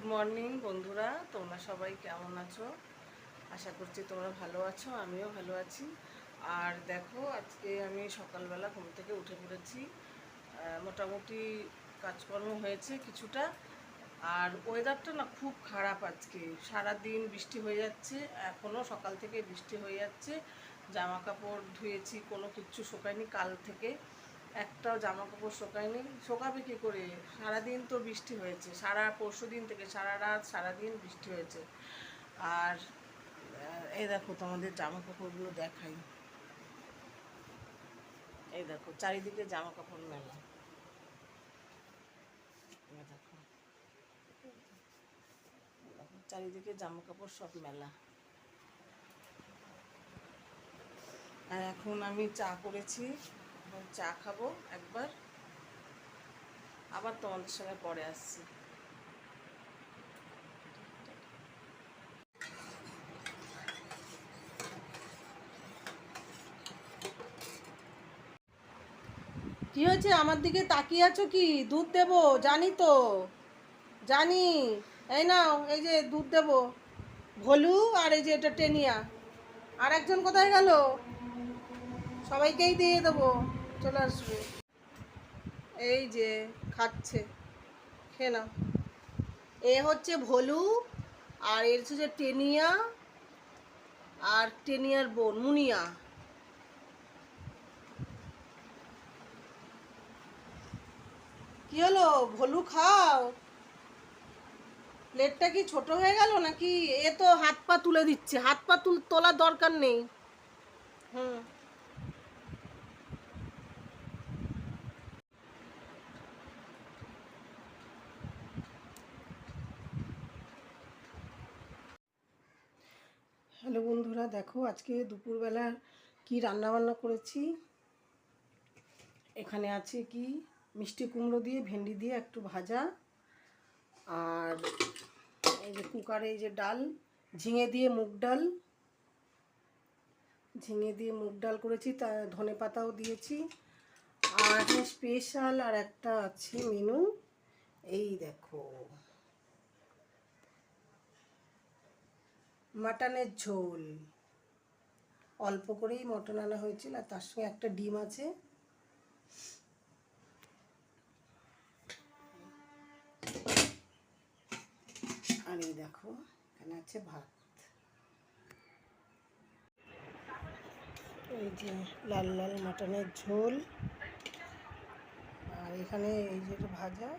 Good morning বন্ধুরা, তোমরা সবাই কেমন আছো? আশা করছি তোমরা ভালো আছো, আমিও ভালো আছি। আর দেখো, আজকে আমি সকালবেলা ঘুম থেকে উঠে পড়েছি। মোটামুটি কাজকর্ম হয়েছে কিছুটা। আর ওয়েদারটা না খুব খারাপ আজকে, সারা দিন বৃষ্টি হয়ে যাচ্ছে, এখনও সকাল থেকে বৃষ্টি হয়ে যাচ্ছে। জামা কাপড় ধুয়েছি, কোনো কিচ্ছু শোকায়নি কাল থেকে, একটাও জামা কাপড় শোকায়নি। শোকাবে কী করে? সারাদিন তো বৃষ্টি হয়েছে, সারা পরশু দিন থেকে সারা রাত সারাদিন বৃষ্টি হয়েছে। আর এই দেখো, তোমাদের জামা কাপড়গুলো দেখাই। এই দেখো, চারিদিকে জামা কাপড় মেলা। দেখো, চারিদিকে জামা কাপড় সব মেলা। আর এখন আমি চা করেছি, চা খাবো একবার, আবার তোমাদের সঙ্গে পরে আসছি। কি হয়েছে? আমার দিকে তাকিয়ে আছো কি? দুধ দেবো, জানি তো, জানি। এই নাও, এই যে দুধ দেবো, ভলু। আর এই যে এটা টেনিয়া। আর একজন কোথায় গেল? সবাইকেই দিয়ে দেবো, চলে আসবে। এই যে খাচ্ছে, খেয়ে নাও। এ হচ্ছে ভলু, আর এর হচ্ছে টেনিয়া, আর টেনিয়ার বোন মুনিয়া। কি হলো? ভলু খাও। প্লেটটা কি ছোট হয়ে গেল নাকি? এ তো হাত পা তুলে দিচ্ছে, হাত পা তোলার দরকার নেই। হুম। হ্যালো বন্ধুরা, দেখো আজকে দুপুরবেলা কি রান্না বান্না করেছি। এখানে আছে কি, মিষ্টি কুমড়ো দিয়ে ভেন্ডি দিয়ে একটু ভাজা। আর এই যে কুকারে এই যে ডাল, ঝিঙে দিয়ে মুগ ডাল, ঝিঙে দিয়ে মুগ ডাল করেছি, তা ধনে পাতাও দিয়েছি। আর স্পেশাল আর একটা আছে মেনু, এই দেখো, মাটনের ঝোল। অল্প করেই মটন আনা হয়েছিল, আর তার সঙ্গে একটা ডিম আছে। আর এই দেখো, এখানে আছে ভাত। এই যে লাল লাল মাটনের ঝোল, আর এখানে এই যে ভাজা,